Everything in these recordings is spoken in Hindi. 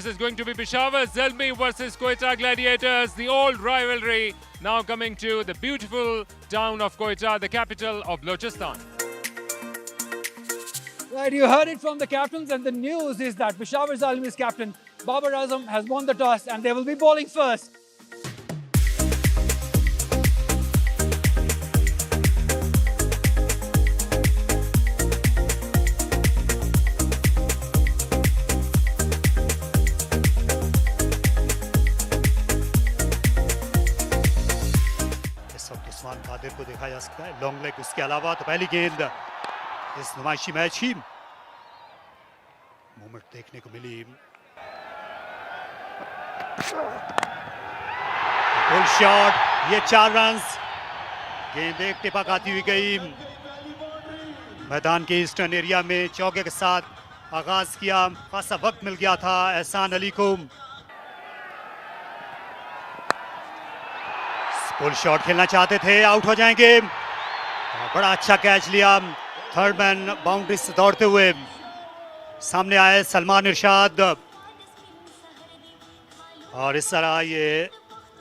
This is going to be Peshawar Zalmi versus Quetta Gladiators, the old rivalry, now coming to the beautiful town of Quetta, the capital of Balochistan. Right, you heard it from the captains, and the news is that Peshawar Zalmi's captain, Babar Azam, has won the toss and they will be bowling first. Usman Qadir को देखा जा सकता है लॉन्ग लेग, उसके अलावा तो पहली गेंद इस नुमाइशी मैच ही मोमेंट देखने को मिली। फुल शॉट, ये 4 रन्स, गेंद एक टिपक आती हुई गई। मैदान के ईस्टर्न एरिया में चौके के साथ आगाज किया, खासा वक्त मिल गया था एहसान अली को। फुल शॉट खेलना चाहते थे, आउट हो जाएंगे। बड़ा अच्छा कैच लिया, थर्ड मैन बाउंड्री से दौड़ते हुए सामने आए सलमान इरशाद, और इस तरह ये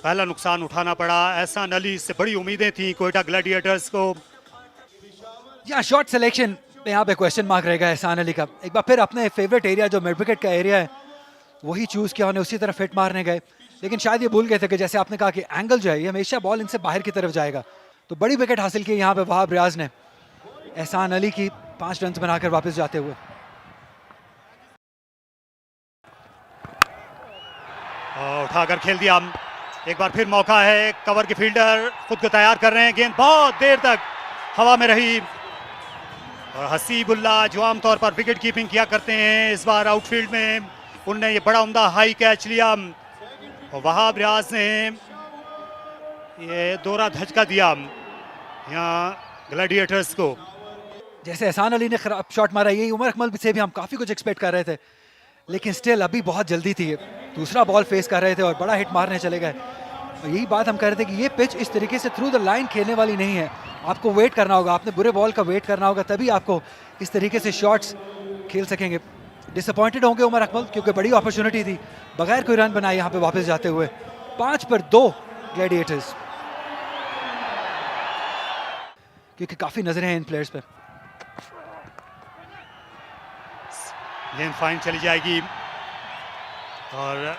पहला नुकसान उठाना पड़ा। एहसान अली से बड़ी उम्मीदें थी क्वेटा ग्लैडिएटर्स को। या शॉट सिलेक्शन पे यहाँ पे क्वेश्चन मार्क रहेगा एहसान अली का। एक बार फिर अपने फेवरेट एरिया जो मिड विकेट का एरिया है वही चूज किया, उन्हें उसी तरफ फिट मारने गए, लेकिन शायद ये भूल गए थे कि जैसे आपने कहा कि एंगल जो है ये हमेशा बॉल इनसे बाहर की तरफ जाएगा। तो बड़ी विकेट हासिल की यहाँ पे वहाब रियाज ने, एहसान अली की 5 रन बनाकर वापस जाते हुए। उठाकर खेल दिया, एक बार फिर मौका है। कवर के फील्डर खुद को तैयार कर रहे हैं, गेंद बहुत देर तक हवा में रही, और हसीबुल्ला जो आमतौर पर विकेट कीपिंग किया करते हैं इस बार आउटफील्ड में, उनने ये बड़ा उम्दा हाई कैच लिया, और वहाब रियाज ने ये दोहरा धचका दिया यहाँ ग्लैडिएटर्स को। जैसे एहसान अली ने खराब शॉट मारा, यही उमर अकमल से भी हम काफ़ी कुछ एक्सपेक्ट कर रहे थे, लेकिन स्टिल अभी बहुत जल्दी थी। दूसरा बॉल फेस कर रहे थे और बड़ा हिट मारने चले गए। और यही बात हम कह रहे थे कि ये पिच इस तरीके से थ्रू द लाइन खेलने वाली नहीं है। आपको वेट करना होगा, आपने बुरे बॉल का वेट करना होगा, तभी आपको इस तरीके से शॉट्स खेल सकेंगे। डिसअपॉइंटेड होंगे उमर अकमल, क्योंकि बड़ी अपॉर्चुनिटी थी, बगैर कोई रन बनाए यहाँ पे वापस जाते हुए। 5 पर 2 ग्लैडिएटर्स, क्योंकि काफी नजरें हैं इन प्लेयर्स पे। गेंद फाइन चली जाएगी, और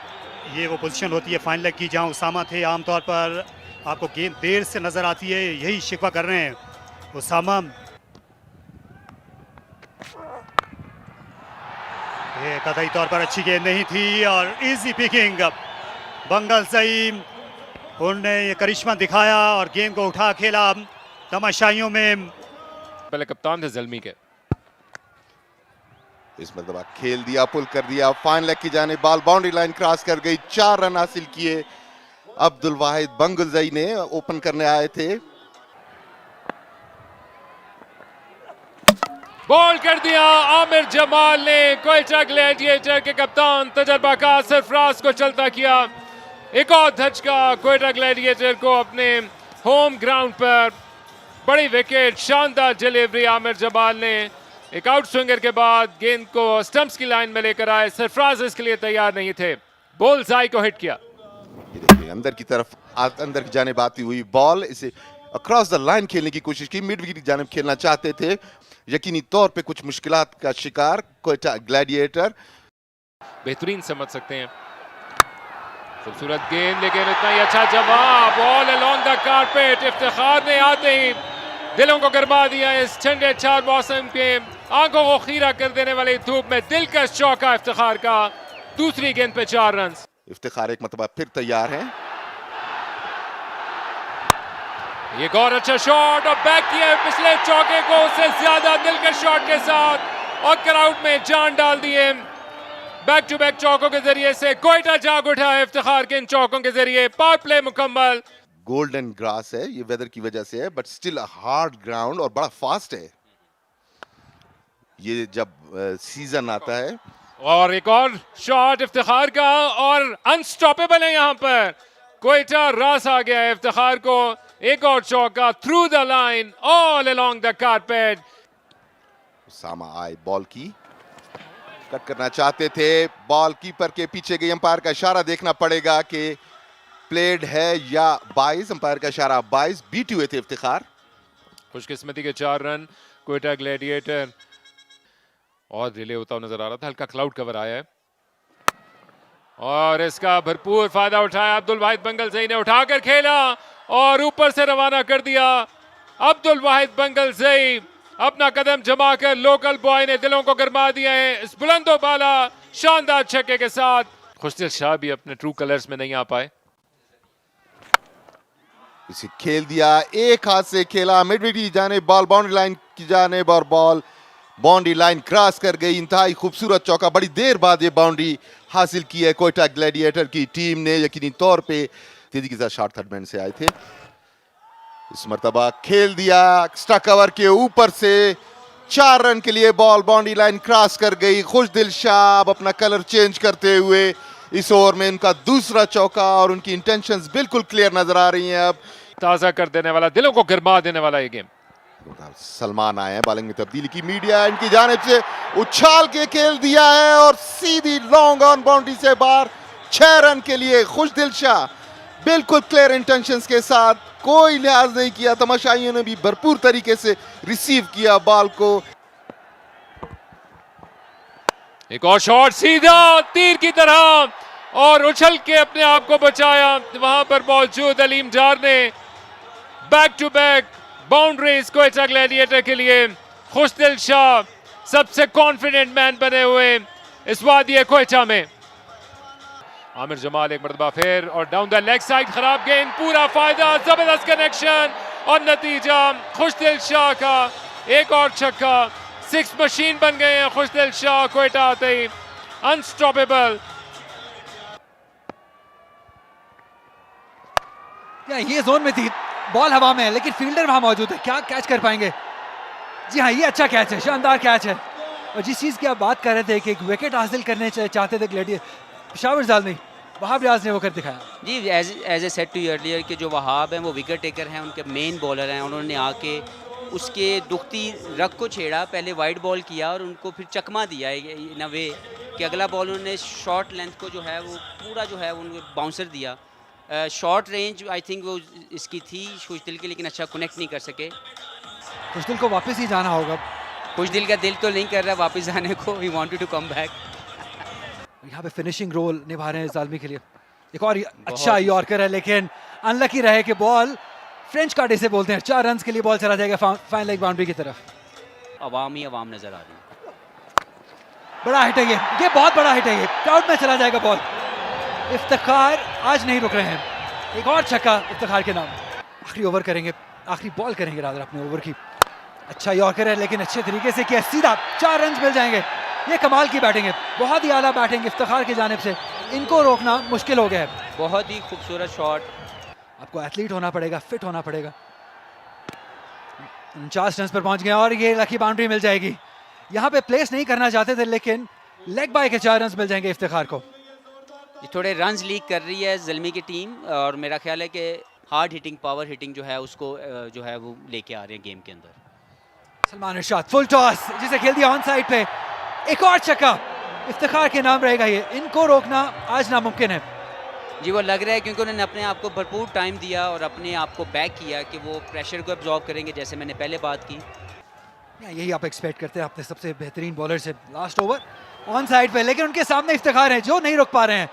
ये वो पोजीशन होती है फाइन लेग की जहां उसामा थे। आमतौर पर आपको गेंद देर से नजर आती है, यही शिकवा कर रहे हैं उसामा। ये कतई तौर पर अच्छी गेंद नहीं थी, और इजी पिकिंग बंगल सईम, उन्होंने ये करिश्मा दिखाया और गेंद को उठा खेला तमाशाइयों में। पहले कप्तान थे ज़ल्मी के, इस मतलब खेल दिया, पुल कर दिया, फाइन लेग की जाने, बॉल बाउंड्री लाइन क्रॉस कर गई। 4 रन हासिल किए। अब्दुल वाहिद बंगुलजई ने ओपन करने आए थे। बॉल कर दिया आमिर जमाल ने। क्वेटा ग्लैडिएटर के कप्तान तजर्बाकार सरफराज को चलता किया। एक और धचका क्वेटा ग्लैडिएटर को अपने होम ग्राउंड पर। बड़ी विकेट, शानदार डिलीवरी आमिर जमाल ने। एक आउट स्विंगर के बाद गेंद को स्टंप्स की लाइन में लेकर आए। सरफराज इसके लिए तैयार नहीं थे, बॉल जाई को हिट किया। अंदर की तरफ, अंदर की जानिब आती हुई बॉल, इसे अक्रॉस द लाइन खेलने की कोशिश की। मिड विकेट की जानिब खेलना चाहते थे, यकीनी तौर पे कुछ मुश्किलात का शिकार क्वेटा ग्लैडिएटर। बेहतरीन समझ सकते हैं, खूबसूरत गेंद, लेकिन इतना ही अच्छा जवाब। All along the carpet, Iftikhar ने आते ही दिलों को गरमा दिया। इस ठंडे 4 मौसम के आंखों को खीरा कर देने वाली धूप में दिलकश चौका इफ्तिखार का। दूसरी गेंद पे 4 रन। इफ्तिखार एक मतलब फिर तैयार हैं। ये और अच्छा शॉट, और बैक किया पिछले चौके को उससे ज्यादा दिलकश शॉट के साथ, और क्राउड में जान डाल दिए। बैक टू बैक चौकों के जरिए से क्वेटा जाग उठा है इफ्तिखार के इन चौकों के जरिए। पावर प्ले मुकम्मल। गोल्डन ग्रास है, ये वेदर की वजह से है, बट स्टिल हार्ड ग्राउंड और बड़ा फास्ट है ये जब सीजन आता है। और एक और शॉट इफ्तिखार का, और अनस्टॉपेबल है यहाँ पर क्वेटा। रास आ गया है इफ्तिखार को। एक और चौका through the line, all along the carpet. Usama आए बॉल की, कट करना चाहते थे, बॉल कीपर के पीछे गई, अंपायर का इशारा देखना पड़ेगा कि प्लेड है या 22, अंपायर का इशारा 22, बीट हुए थे इफ्तिखार। खुशकिस्मती के 4 रन क्वेटा ग्लैडिएटर, और रिले होता हुआ नजर आ रहा था, हल्का क्लाउड कवर आया है और इसका भरपूर फायदा उठाया अब्दुल वाहिद बंगल ज़ई ने, उठाकर खेला और ऊपर से रवाना कर दिया। अब्दुल वाहिद बंगल ज़ई अपना कदम जमाकर लोकल बॉय ने दिलों को गरमा दिया है इस बुलंदो बाला शानदार छक्के के साथ। खुशदिल शाह भी अपने ट्रू कलर्स में नहीं आ पाए। इसे खेल दिया, एक हाथ से खेला मिडविकेट की जानिब, बॉल बाउंड्री लाइन की जानिब और बॉल बाउंड्री लाइन क्रॉस कर गई। इंतहाई खूबसूरत चौका, बड़ी देर बाद ये बाउंड्री हासिल की है क्वेटा ग्लैडिएटर की टीम ने। यकीनी तौर पे तेजी के साथ शॉट थर्ड मैन से आए थे, इस मर्तबा खेल दिया एक्स्ट्रा कवर के ऊपर से, 4 रन के लिए बॉल बाउंड्री लाइन क्रॉस कर गई। खुशदिल शाह अब अपना कलर चेंज करते हुए इस ओवर में उनका दूसरा चौका, और उनकी इंटेंशंस बिल्कुल क्लियर नजर आ रही हैं। अब ताजा कर देने वाला, दिलों को गरमा देने वाला ये गेम। सलमान आए हैं, बॉलिंग में तब्दीली की, मीडिया इनकी जानिब से उछाल के खेल दिया है और सीधी लॉन्ग ऑन बाउंड्री से बाहर, 6 रन के लिए खुशदिल शाह बिल्कुल क्लियर इंटेंशंस के साथ, कोई लिहाज नहीं किया। तमाशाइयों ने भी भरपूर तरीके से रिसीव किया बॉल को। एक और शॉट सीधा तीर की तरह और उछल के अपने आप को बचाया। वहां पर मौजूद अलीम डार ने back to back boundaries Quetta Gladiator के लिए। खुशदिल शाह सबसे कॉन्फिडेंट मैन बने हुए इस वादी क्वेटा में। आमिर जमाल एक मरतबा फिर और डाउन द लेग साइड, खराब गेंद, पूरा फायदा, जबरदस्त कनेक्शन और नतीजा खुशदिल शाह का एक और छक्का। 6 मशीन बन गए हैं खुशदिल शाह क्वेटा आते ही, अनस्टॉपेबल। ये जोन में थी, बॉल हवा में है लेकिन फील्डर वहां मौजूद है, क्या कैच कर पाएंगे? जी हाँ, ये अच्छा कैच है, शानदार कैच है। और जिस चीज़ की आप बात कर रहे थे कि एक विकेट हासिल करने चाहते थे ग्लैडिएटर, शावर जाल नहीं, वहाब रियाज ने वो कर दिखाया। जी, as I said to earlier कि जो वहाब हैं वो विकेट टेकर हैं, उनके मेन बॉलर हैं। उन्होंने आके उसके दुखती रग को छेड़ा, पहले वाइड बॉल किया और उनको फिर चकमा दिया इन अ वे कि अगला बॉल उन्होंने शॉर्ट लेंथ को जो है वो पूरा जो है उनको बाउंसर दिया। शॉर्ट रेंज आई थिंक वो इसकी थी खुशदिल की, लेकिन अच्छा कनेक्ट नहीं कर सके। खुशदिल को वापस ही जाना होगा। खुशदिल का दिल तो नहीं कर रहा वापस जाने को, we wanted to come back. यहाँ पे फिनिशिंग रोल निभा रहे हैं जालमी के लिए। एक और अच्छा यॉर्कर है लेकिन अनलकी रहे कि बॉल फ्रेंच कार्ड इसे बोलते हैं, 4 रन के लिए बॉल चला जाएगा फाइन लेग बाउंड्री की तरफ। अवाम ही अवाम नजर आ रही है। बड़ा हिट है ये बहुत बड़ा हिट है, ये क्राउड में चला जाएगा बॉल। इफ्तिखार आज नहीं रुक रहे हैं, एक और छक्का इफ्तिखार के नाम। आखिरी ओवर करेंगे, आखिरी बॉल करेंगे रादर अपने ओवर की। अच्छा यॉर्कर है लेकिन अच्छे तरीके से किया, सीधा 4 रन मिल जाएंगे। ये कमाल की बैटिंग है, बहुत ही आला बैटिंग इफ्तिखार की जानिब से, इनको रोकना मुश्किल हो गया है। बहुत ही खूबसूरत शॉट। आपको एथलीट होना पड़ेगा, फिट होना पड़ेगा। 49 रन पर पहुंच गए और ये लकी बाउंड्री मिल जाएगी। यहाँ पे प्लेस नहीं करना चाहते थे लेकिन लेग बाय के 4 रन मिल जाएंगे इफ्तिखार को। ये थोड़े रन्स लीक कर रही है ज़ल्मी की टीम, और मेरा ख्याल है कि हार्ड हिटिंग, पावर हिटिंग जो है उसको जो है वो लेके आ रहे हैं गेम के अंदर। सलमान इरशाद फुल टॉस जिसे खेल दिया ऑन साइड पे, एक और छक्का इफ्तिखार के नाम रहेगा। ये इनको रोकना आज नामुमकिन है। जी, वो लग रहा है क्योंकि उन्होंने अपने आप को भरपूर टाइम दिया और अपने आप को बैक किया कि वो प्रेशर को एब्जॉर्ब करेंगे, जैसे मैंने पहले बात की। यही आप एक्सपेक्ट करते हैं अपने सबसे बेहतरीन बॉलर से। लास्ट ओवर ऑन साइड पे, लेकिन उनके सामने इफ्तिखार है जो नहीं रुक पा रहे हैं।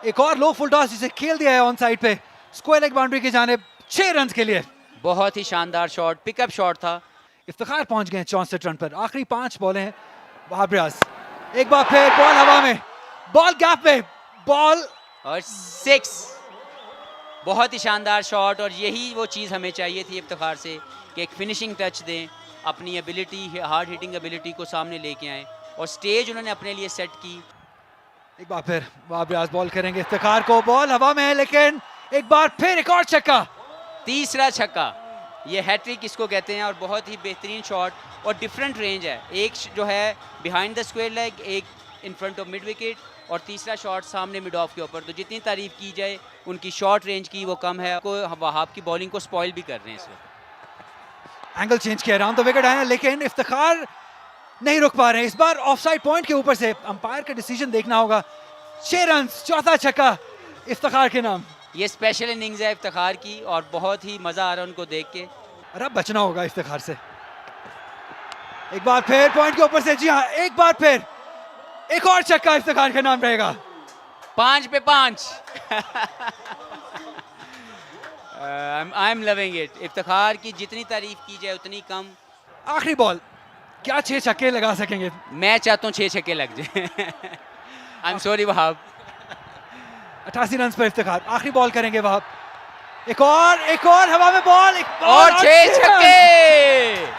एक और लो फुल टॉस जिसे खेल दिया है ऑन साइड पे, स्क्वायर लेग बाउंड्री की जानिब, 6 रन के लिए। बहुत ही शानदार शॉट, पिकअप शॉट था। इफ्तिखार पहुंच गए 64 रन पर। आखिरी 5 बॉलें हैं। वहाब रियाज एक बार फिर बॉल हवा में, बॉल गैप में, बॉल और 6। बहुत ही शानदार शॉट, और यही वो चीज़ हमें चाहिए थी इफ्तिखार से कि एक फिनिशिंग टच दें, अपनी एबिलिटी, हार्ड हिटिंग एबिलिटी को सामने लेके आएँ, और स्टेज उन्होंने अपने लिए सेट की। एक बार फिर वहाब रियाज बॉल करेंगे इफ्तिखार को, बॉल हवा में है लेकिन एक बार फिर एक और छक्का, तीसरा छक्का। ये हैट्रिक इसको कहते हैं, और बहुत ही बेहतरीन शॉट और डिफरेंट रेंज है। एक जो है बिहाइंड द स्क्वायर लेग, एक in front of mid wicket, और तीसरा शॉट सामने मिड ऑफ के ऊपर। तो जितनी तारीफ की जाए उनकी शॉर्ट रेंज की वो कम है। को वहाब की बॉलिंग को स्पॉइल भी कर रहे हैं इस वक्त। एंगल चेंज किया, राउंड द विकेट आया लेकिन इफ्तिखार नहीं रुक पा रहे हैं। इस बार ऑफसाइड पॉइंट के ऊपर से अंपायर का डिसीजन देखना होगा। 6 रन, चौथा छक्का इफ्तिखार के नाम। ये स्पेशल इनिंग्स है इफ्तिखार की और बहुत ही मज़ा आ रहा है उनको देख के। और अब बचना होगा इफ्तिखार से। एक बार फिर पॉइंट के ऊपर से, जी हाँ, एक बार फिर एक और छक्का इफ्तिखार के नाम रहेगा। 5 पे 5। I am loving it. Iftikhar की जितनी तारीफ की जाए उतनी कम। आखिरी बॉल, क्या 6 छक्के लगा सकेंगे? मैं चाहता हूँ 6 छक्के लग जाए। I am sorry Wahab. 88 run पर इफ्तिखार। आखिरी बॉल करेंगे वहाब। एक और हवा में बॉल, और 6 छक्के।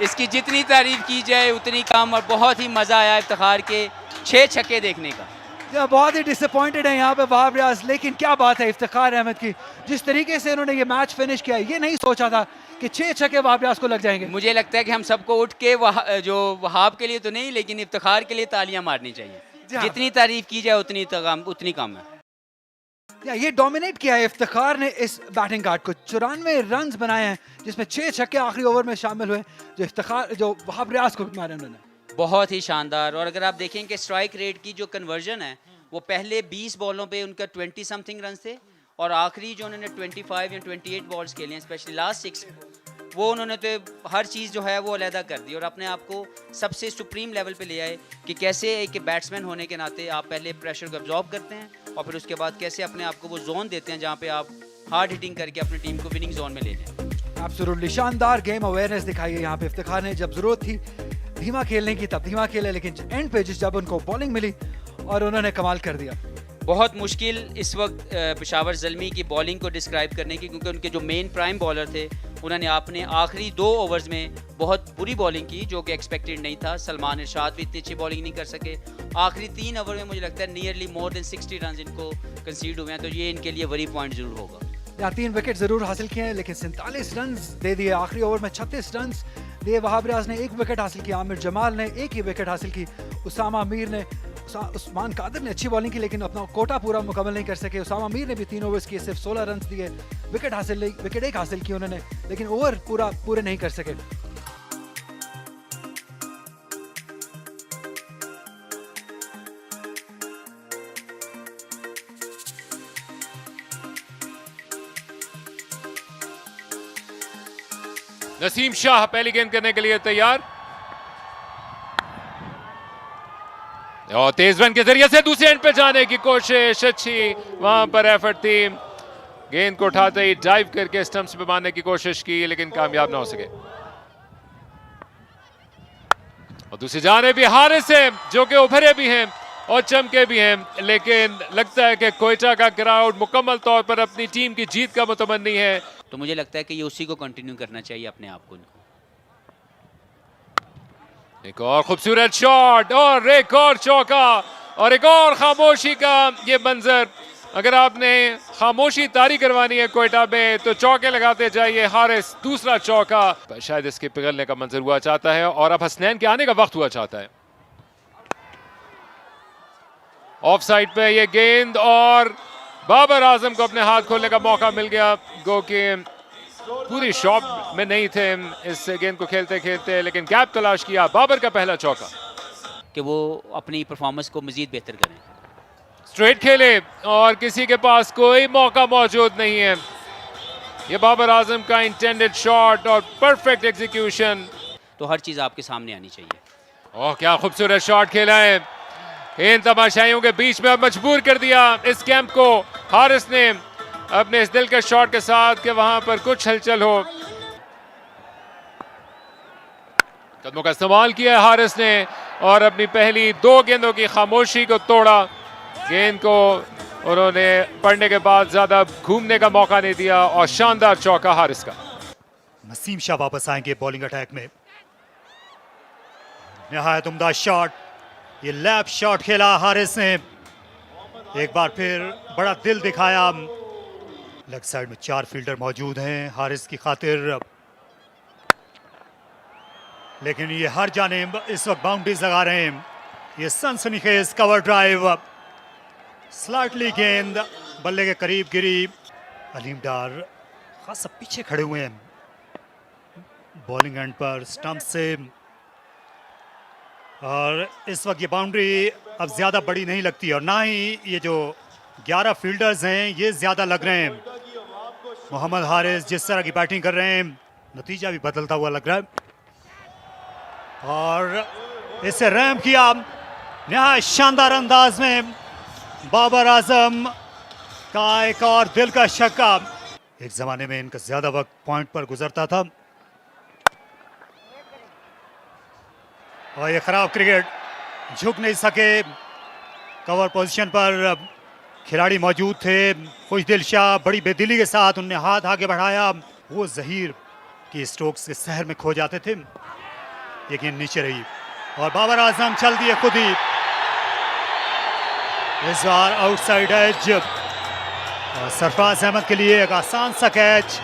इसकी जितनी तारीफ की जाए उतनी कम और बहुत ही मजा आया इफ्तिखार के 6 छक्के देखने का। बहुत ही डिसअपॉइंटेड है यहाँ पे वहाब रियाज, लेकिन क्या बात है इफ्तिखार अहमद की, जिस तरीके से इन्होंने ये मैच फिनिश किया, ये नहीं सोचा था कि 6 छक्के वहाब रियाज को लग जाएंगे। मुझे लगता है कि हम सबको उठ के जो वहाब के लिए तो नहीं लेकिन इफ्तिखार के लिए तालियां मारनी चाहिए। जितनी तारीफ की जाए उतनी कम है। ये डोमिनेट किया है इफ्तिखार ने इस बैटिंग कार्ड को। 94 रन बनाए हैं, जिसमें 6 छक्के आखिरी ओवर में शामिल हुए जो वहाब रियाज को मारे उन्होंने। बहुत ही शानदार। और अगर आप देखें कि स्ट्राइक रेट की जो कन्वर्जन है वो पहले 20 बॉलों पे उनका 20 समथिंग रन थे और आखिरी जो उन्होंने 25 या 28 बॉल्स खेले हैं, स्पेशली लास्ट 6, वो उन्होंने तो हर चीज़ जो है वो अलहदा कर दी और अपने आप को सबसे सुप्रीम लेवल पे ले आए कि कैसे एक बैट्समैन होने के नाते आप पहले प्रेशर को एब्जॉर्ब करते हैं और फिर उसके बाद कैसे अपने आप को वो जोन देते हैं जहाँ पे आप हार्ड हिटिंग करके अपनी टीम को विनिंग जोन में ले जाएं। एब्सोल्युटली शानदार गेम अवेयरनेस दिखाई है यहाँ पे इफ्तिखार ने। जब जरूरत थी धीमा खेलने की तब धीमा खेले, लेकिन एंड पे जब उनको बॉलिंग मिली और उन्होंने कमाल कर दिया। बहुत मुश्किल इस वक्त पेशावर ज़ल्मी की बॉलिंग को डिस्क्राइब करने की, क्योंकि उनके जो मेन प्राइम बॉलर थे उन्होंने अपने आखिरी 2 ओवर्स में बहुत बुरी बॉलिंग की जो कि एक्सपेक्टेड नहीं था। सलमान इरशाद भी इतनी अच्छी बॉलिंग नहीं कर सके। आखिरी 3 ओवर में मुझे लगता है नियरली मोर देन 60 रन इनको कंसीड हुए हैं, तो ये इनके लिए वरी पॉइंट ज़रूर होगा। यहाँ 3 विकेट जरूर हासिल किए हैं, लेकिन 47 रन दे दिए आखिरी ओवर में। 36 रन दिए वहाब रियाज ने, 1 विकेट हासिल किया आमिर जमाल ने, 1 ही विकेट हासिल की उसामा मीर ने। उस्मान कादिर ने अच्छी बॉलिंग की लेकिन अपना कोटा पूरा मुकम्मल नहीं कर सके। उसामा मीर ने भी 3 ओवर्स किए, सिर्फ 16 रन दिए। विकेट 1 हासिल की उन्होंने, लेकिन ओवर पूरे नहीं कर सके। नसीम शाह पहली गेंद करने के लिए तैयार और तेज रन के जरिए से दूसरे एंड पे जाने की कोशिश। अच्छी वहां पर एफर्ट थी। गेंद को उठाते ही डाइव करके स्टंप्स पे मारने की कोशिश की लेकिन कामयाब ना हो सके। और दूसरी जाने भी हारिस है जो कि उभरे भी हैं और चमके भी हैं, लेकिन लगता है कि कोयटा का क्राउड मुकम्मल तौर पर अपनी टीम की जीत का मुतमन्नी है। तो मुझे लगता है कि ये उसी को कंटिन्यू करना चाहिए अपने आप को। एक और खूबसूरत शॉट और एक और चौका और एक और खामोशी का ये मंजर। अगर आपने खामोशी तारी करवानी है कोयटा में तो चौके लगाते जाइए। हारिस दूसरा चौका, शायद इसके पिघलने का मंजर हुआ चाहता है और अब हसनैन के आने का वक्त हुआ चाहता है। ऑफ साइड पे ये गेंद और बाबर आजम को अपने हाथ खोलने का मौका मिल गया। गो के पूरी शॉट में नहीं थे इस गेंद को खेलते खेलते, लेकिन गैप तलाश किया। बाबर का पहला चौका कि वो अपनी परफॉर्मेंस को मजीद बेहतर करें। स्ट्रेट खेले और किसी के पास कोई मौका मौजूद नहीं है। ये बाबर आजम का इंटेंडेड शॉट और परफेक्ट एग्जीक्यूशन। तो हर चीज़ आपके सामने आनी चाहिए। ओह क्या खूबसूरत शॉट खेला है। इन तमाशाइयों के बीच में अब मजबूर कर दिया इस कैंप को हारिस ने अपने इस दिल के शॉट के साथ कि वहां पर कुछ हलचल हो। कदमों का इस्तेमाल किया हारिस ने और अपनी पहली 2 गेंदों की खामोशी को तोड़ा। गेंद को उन्होंने पढ़ने के बाद ज्यादा घूमने का मौका नहीं दिया और शानदार चौका हारिस का। नसीम शाह वापस आएंगे बॉलिंग अटैक में। निहायत उम्दा शॉट, ये लैप शॉट खेला हारिस ने। एक बार फिर बड़ा दिल दिखाया। लेग साइड में 4 फील्डर मौजूद हैं हारिस की खातिर, लेकिन ये हर जानिब इस वक्त बाउंड्रीज लगा रहे हैं। ये सनसनीखेज कवर ड्राइव, स्लाइटली गेंद बल्ले के करीब गिरी। अलीम डार खासा पीछे खड़े हुए हैं बॉलिंग एंड पर। स्टंप से और इस वक्त ये बाउंड्री अब ज़्यादा बड़ी नहीं लगती और ना ही ये जो 11 फील्डर्स हैं ये ज़्यादा लग रहे हैं। मोहम्मद हारिस जिस तरह की बैटिंग कर रहे हैं नतीजा भी बदलता हुआ लग रहा है और इसे रैम किया नहायत शानदार अंदाज में बाबर आजम का एक और दिल का छक्का। एक जमाने में इनका ज्यादा वक्त पॉइंट पर गुजरता था और ये खराब क्रिकेट, झुक नहीं सके। कवर पोजीशन पर खिलाड़ी मौजूद थे, खुश दिल शाह बड़ी बेदिली के साथ उनने हाथ आगे बढ़ाया। वो जहीर की स्ट्रोक्स के सहर में खो जाते थे, ये गेंद नीचे रही और बाबर आजम चल दिए खुद ही। इस बार आउटसाइड एज और सरफराज अहमद के लिए एक आसान सा कैच,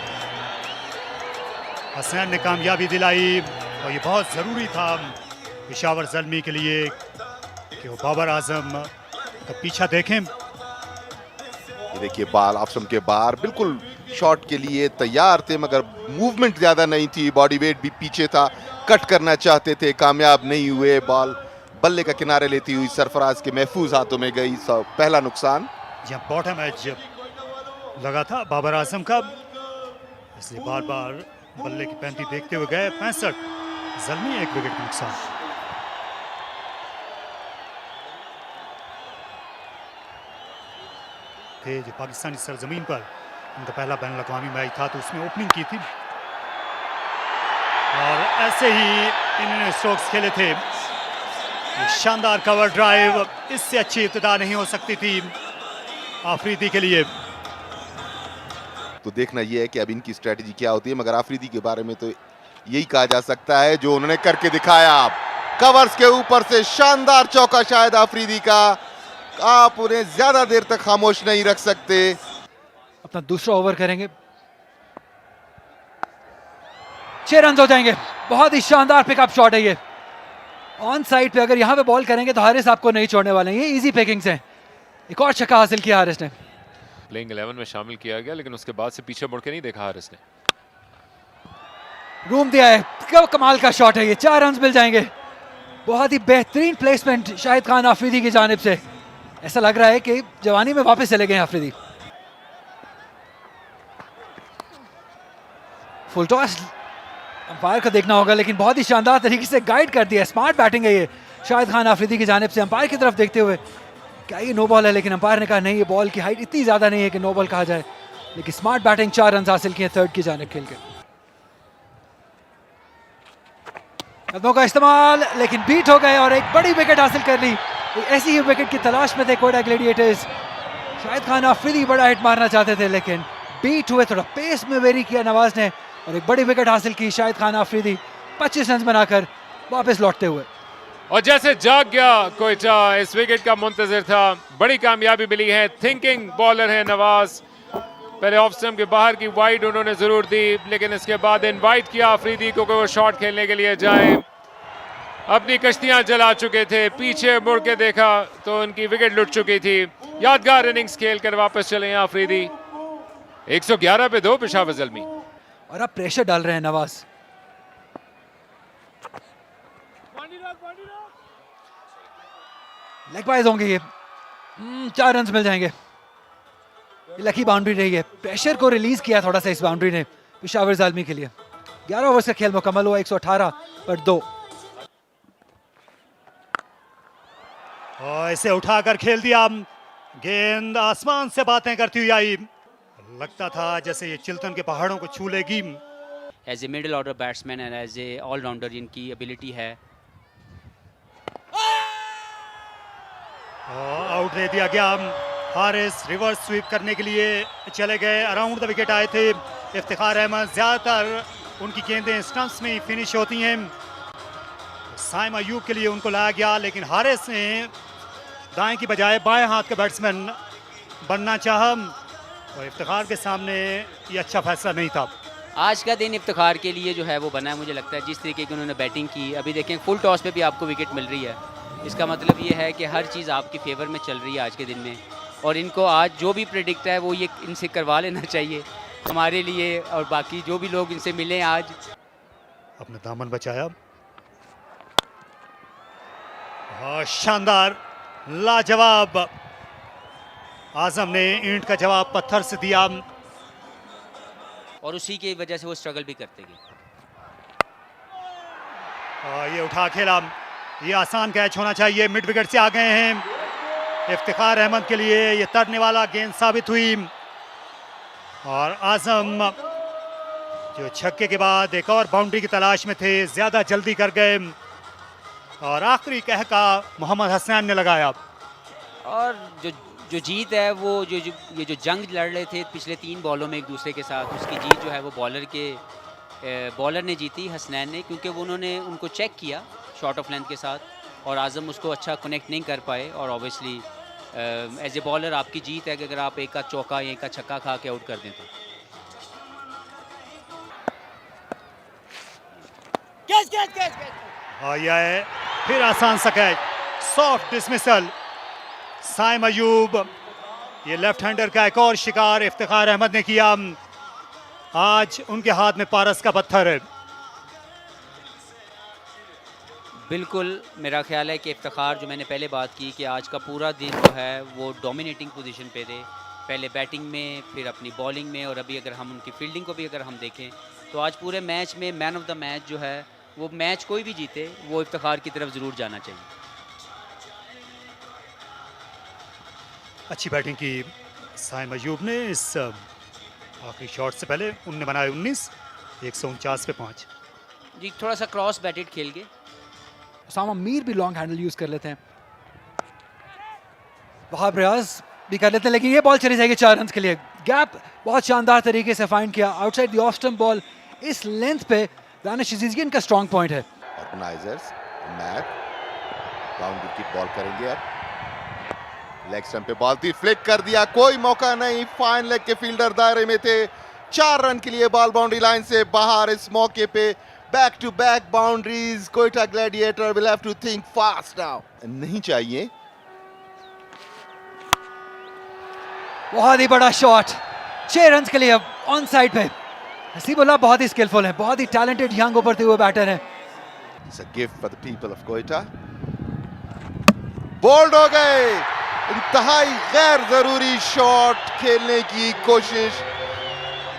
हसनैन ने कामयाबी दिलाई और ये बहुत ज़रूरी था पेशावर ज़ल्मी के लिए कि वो बाबर आजम का पीछा देखें। ये देखिए बाल ऑप्शन के बाहर बिल्कुल शॉट के लिए तैयार थे मगर मूवमेंट ज्यादा नहीं थी, बॉडी वेट भी पीछे था, कट करना चाहते थे, कामयाब नहीं हुए। बॉल बल्ले का किनारे लेती हुई सरफराज के महफूज हाथों में गई, पहला नुकसान। जहाँ बॉटम एज लगा था बाबर आजम का, इसलिए बार बार बल्ले की पैंती देखते हुए गए। 65 ज़ल्मी, एक विकेट का नुकसान। थे जो पाकिस्तानी सरजमीन पर उनका पहला बैन अवी मैच था तो उसमें ओपनिंग की थी और ऐसे ही इन्होंने स्ट्रोक्स खेले थे। शानदार कवर ड्राइव, इससे अच्छी इब्तिदा नहीं हो सकती थी आफरीदी के लिए। तो देखना यह है कि अब इनकी स्ट्रेटजी क्या होती है, मगर आफरीदी के बारे में तो यही कहा जा सकता है जो उन्होंने करके दिखाया। कवर्स के ऊपर से शानदार चौका शायद आफरीदी का, आप उन्हें ज्यादा देर तक खामोश नहीं रख सकते। अपना दूसरा ओवर करेंगे, 6 रन हो जाएंगे। बहुत ही शानदार पिकअप शॉट है ये ऑन साइड पे। अगर यहाँ पे बॉल करेंगे तो हारिस आपको नहीं छोड़ने वाले हैं, ये इजी पिकिंग्स हैं। एक और छक्का हासिल किया हारिस ने। प्लेइंग 11 में शामिल किया गया लेकिन उसके बाद से पीछे मुड़ के नहीं देखा हारिस ने। रूम दिया है, क्या कमाल का शॉट है ये, 4 रन मिल जाएंगे। बहुत ही बेहतरीन प्लेसमेंट शाहिद खान आफरीदी की जानिब से। ऐसा लग रहा है कि जवानी में वापस चले गए आफरीदी। फुल टॉस अंपायर को देखना होगा लेकिन बहुत ही शानदार तरीके से गाइड कर दिया। स्मार्ट बैटिंग है ये शाहिद खान आफरीदी की जानिब से। अंपायर की तरफ देखते हुए क्या ये नो बॉल है, लेकिन अंपायर ने कहा नहीं, ये बॉल की हाइट इतनी ज़्यादा नहीं है कि नो बॉल कहा जाए। लेकिन स्मार्ट बैटिंग, 4 रन हासिल किए थर्ड की जानिब खेल के। कदमों का इस्तेमाल लेकिन बीट हो गए और एक बड़ी विकेट हासिल कर ली। ऐसी ही विकेट की तलाश में थे कोयटा ग्लैडिएटर्स। शाहिद खान आफरीदी बड़ा हिट मारना चाहते थे लेकिन बीट हुए, थोड़ा पेस में वेरी किया नवाज ने और एक बड़ी विकेट हासिल की। शाहिद खान आफरीदी 25 रन बनाकर वापस लौटते हुए। और जैसे जाग गया कोयटा, इस विकेट का मुंतजर था, बड़ी कामयाबी मिली है। थिंकिंग बॉलर है नवाज। पहले ऑफ स्टंप के बाहर की वाइड उन्होंने जरूर दी लेकिन इसके बाद इनवाइट किया आफरीदी को कि वो शॉट खेलने के लिए जाए। अपनी कश्तियां जला चुके थे, पीछे मुड़ के देखा तो उनकी विकेट लुट चुकी थी। यादगार इनिंग्स खेलकर वापस चले हैं आफरीदी। 111 पे 2 पेशावर ज़ल्मी। और अब प्रेशर डाल रहे हैं नवाज। लेग बाइज होंगे ये, 4 रन मिल जाएंगे। ये लकी बाउंड्री रही है, प्रेशर को रिलीज किया थोड़ा सा इस बाउंड्री ने पेशावर ज़ल्मी के लिए। 11 ओवर्स का खेल मुकम्मल हुआ, 118 पर 2। और इसे उठाकर खेल दिया, गेंद आसमान से बातें करती हुई आई। लगता था जैसे ये चिल्तन के पहाड़ों को छू लेगी। As a middle order batsman and as a allrounder इनकी एबिलिटी है। आउट दे दिया गया। हारिस रिवर्स स्वीप करने के लिए चले गए, अराउंड द विकेट आए थे इफ्तिखार अहमद। ज़्यादातर उनकी गेंदें स्टंप्स में ही फिनिश होती हैं। साइम अयूब के लिए उनको लाया गया लेकिन हारिस ने दाएं की बजाय बाएं हाथ का बैट्समैन बनना चाहा और इफ्तिखार के सामने ये अच्छा फैसला नहीं था। आज का दिन इफ्तिखार के लिए जो है वो बना है, मुझे लगता है जिस तरीके की उन्होंने बैटिंग की। अभी देखें फुल टॉस पे भी आपको विकेट मिल रही है, इसका मतलब ये है कि हर चीज़ आपके फेवर में चल रही है आज के दिन में। और इनको आज जो भी प्रेडिक्ट है वो ये इनसे करवा लेना चाहिए हमारे लिए और बाकी जो भी लोग इनसे मिले आज। अपना दामन बचाया और शानदार, लाजवाब। आजम ने ईंट का जवाब पत्थर से दिया और उसी की वजह से वो स्ट्रगल भी करते गए। और ये उठा खेला, ये आसान कैच होना चाहिए। मिड विकेट से आ गए हैं इफ्तिखार अहमद के लिए ये तड़ने वाला गेंद साबित हुई। और आजम जो छक्के के बाद एक और बाउंड्री की तलाश में थे, ज्यादा जल्दी कर गए और आखिरी कहका मोहम्मद हसनैन ने लगाया। और जो जीत है वो ये जो जंग लड़ रहे थे पिछले 3 बॉलों में एक दूसरे के साथ, उसकी जीत जो है वो बॉलर ने जीती, हसनैन ने, क्योंकि वो उन्होंने उनको चेक किया शॉर्ट ऑफ लेंथ के साथ और आजम उसको अच्छा कनेक्ट नहीं कर पाए। और ऑब्वियसली एज ए बॉलर आपकी जीत है कि अगर आप एक का चौका या एक का छक्का खा के आउट कर दें तो। और यह है फिर आसान सा catch, soft dismissal. Saim Ayub, ये लेफ्ट हैंडर का एक और शिकार इफ्तिखार अहमद ने किया। आज उनके हाथ में पारस का पत्थर है। बिल्कुल, मेरा ख्याल है कि इफ्तिखार, जो मैंने पहले बात की कि आज का पूरा दिन जो है वो डोमिनेटिंग पोजीशन पे थे, पहले बैटिंग में, फिर अपनी बॉलिंग में, और अभी अगर हम उनकी फील्डिंग को भी अगर हम देखें तो आज पूरे मैच में मैन ऑफ द मैच जो है वो, मैच कोई भी जीते, वो इफ्तिखार की तरफ ज़रूर जाना चाहिए। अच्छी बैटिंग की साइम अयूब ने इस आखिरी शॉट से पहले। उनने बनाए 19, 149 पे 5। जी, थोड़ा सा क्रॉस बैटेड खेल के। उसामा मीर भी लॉन्ग हैंडल यूज कर लेते हैं, बहुत प्रयास भी कर लेते हैं, लेकिन ये बॉल चली जाएगी 4 रन के लिए। गैप बहुत शानदार तरीके से फाइंड किया outside the off stump ball. इस लेंथ पे दानिश अजीज का स्ट्रॉन्ग पॉइंट है। ऑर्गेनाइजर्स मैच बाउंड्री की बॉल करेंगे। अब लेग स्टंप पे बॉल थी, फ्लिक कर दिया, कोई मौका नहीं। फाइन लेग के फील्डर दायरे में थे। 4 रन के लिए बॉल बाउंड्री लाइन से बाहर। इस मौके पे back to back boundaries. Quetta Gladiator will have to think fast now. नहीं चाहिए। बहुत ही बड़ा शॉट, 6 रन के लिए अब ऑन साइड पे। हसीबुल्लाह बहुत ही स्किलफुल है, बहुत ही टैलेंटेड यंग उभरते हुए बैटर है। It's a gift for the people of Quetta. Bold हो गए। इंतहाई गैर जरूरी शॉट खेलने की कोशिश,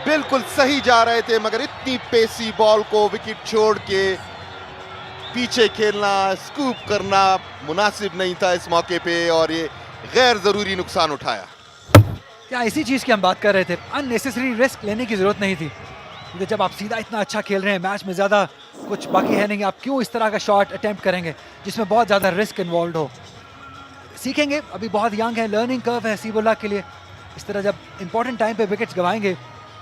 बिल्कुल सही जा रहे थे, मगर इतनी पेसी बॉल को विकेट छोड़ के पीछे खेलना, स्कूप करना मुनासिब नहीं था इस मौके पे, और ये गैर जरूरी नुकसान उठाया। क्या इसी चीज की हम बात कर रहे थे, अननेसेसरी रिस्क लेने की जरूरत नहीं थी, क्योंकि जब आप सीधा इतना अच्छा खेल रहे हैं, मैच में ज्यादा कुछ बाकी है नहीं, आप क्यों इस तरह का शॉट अटेम्प्ट करेंगे जिसमें बहुत ज्यादा रिस्क इन्वॉल्व हो। सीखेंगे, अभी बहुत यंग है, लर्निंग कर्व है हसीबुल्लाह के लिए। इस तरह जब इंपॉर्टेंट टाइम पे विकेट्स गवाएंगे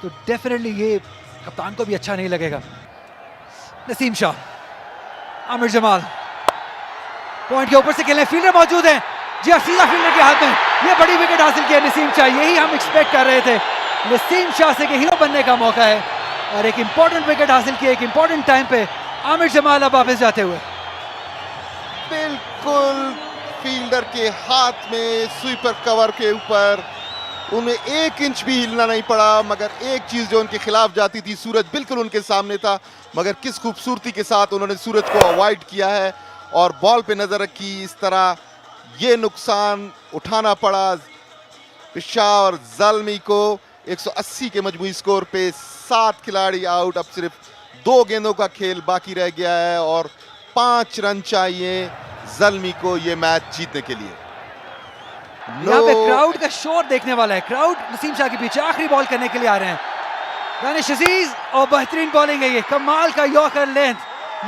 तो डेफिनेटली ये कप्तान को भी अच्छा नहीं लगेगा। नसीम शाह, आमिर जमाल पॉइंट के ऊपर से खेलने, फील्डर मौजूद है। जी हाँ, सीधा फील्डर के हाथ में, ये बड़ी विकेट हासिल की है नसीम शाह, यही हम एक्सपेक्ट कर रहे थे। नसीम शाह से हीरो बनने का मौका है और एक इंपॉर्टेंट विकेट हासिल की, एक इंपॉर्टेंट टाइम पे। आमिर जमाल अब वापस जाते हुए, बिल्कुल फील्डर के हाथ में, स्वीपर कवर के ऊपर, उन्हें 1 इंच भी हिलना नहीं पड़ा। मगर एक चीज जो उनके खिलाफ जाती थी, सूरज बिल्कुल उनके सामने था, मगर किस खूबसूरती के साथ उन्होंने सूरज को अवॉइड किया है और बॉल पे नजर रखी। इस तरह ये नुकसान उठाना पड़ा पेशावर ज़ल्मी को। 180 के मजमूई स्कोर पे 7 खिलाड़ी आउट, अब सिर्फ 2 गेंदों का खेल बाकी रह गया है और 5 रन चाहिए ज़ल्मी को ये मैच जीतने के लिए। यहाँ पे क्राउड का शोर देखने वाला है। क्राउड नसीम शाह के पीछे आखिरी बॉल करने के लिए आ रहे हैं। दानिश अजीज, और बेहतरीन बॉलिंग है ये, कमाल का यॉर्कर लेंथ,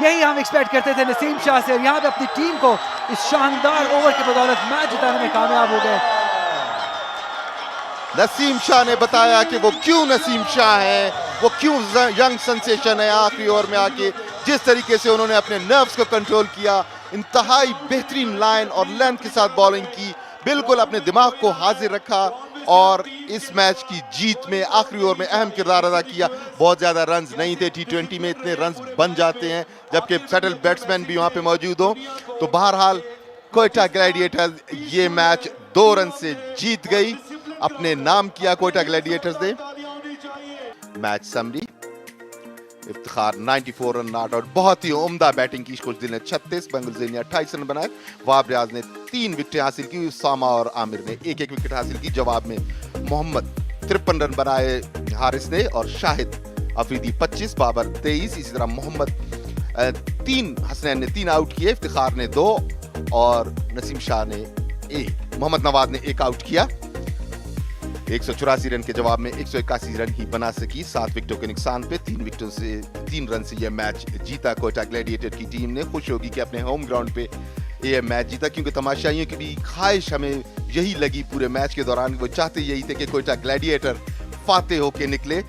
यही हम एक्सपेक्ट करते थे नसीम शाह से। और यहाँ पे अपनी टीम को इस शानदार ओवर की बदौलत मैच जिताने में कामयाब हो गए। नसीम शाह ने बताया कि वो क्यों नसीम शाह है, वो क्यों यंग सेंसेशन है। आखिरी ओवर में आके जिस तरीके से उन्होंने अपने नर्व्स को कंट्रोल किया, इंतहाई बेहतरीन लाइन और लेंथ के साथ बॉलिंग की, बिल्कुल अपने दिमाग को हाजिर रखा और इस मैच की जीत में आखिरी ओवर में अहम किरदार अदा किया। बहुत ज़्यादा रन्स नहीं थे, T20 में इतने रन्स बन जाते हैं जबकि सेटल बैट्समैन भी वहाँ पे मौजूद हो। तो बहरहाल कोयटा ग्लैडिएटर्स ये मैच 2 रन से जीत गई, अपने नाम किया कोयटा ग्लैडिएटर्स ने। Match summary, Iftikhar 94 run not out. बहुत ही उम्दा बैटिंग की। खुशदिल ने 36, बंगलुरु ने 28 रन बनाए। वाब रियाज ने 3 विकेटें हासिल की। उसामा और आमिर ने एक एक विकेट हासिल की। जवाब में मोहम्मद 53 रन बनाए हारिस ने, और शाहिद अफरीदी 25, बाबर 23, इसी तरह मोहम्मद 3, हसनैन ने 3 आउट किए, इफ्तिखार ने 2 और नसीम शाह ने 1। मोहम्मद नवाज ने 1 आउट किया। 184 रन के जवाब में 181 रन ही बना सकी। 7 विकेटों के नुकसान पे 3 विकेटों से 3 रन से यह मैच जीता क्वेटा ग्लैडिएटर की टीम ने। खुश होगी कि अपने होम ग्राउंड पे ये मैच जीता, क्योंकि तमाशाइयों की भी ख्वाहिश हमें यही लगी पूरे मैच के दौरान। वो चाहते यही थे कि क्वेटा ग्लैडिएटर फातेह होके निकले।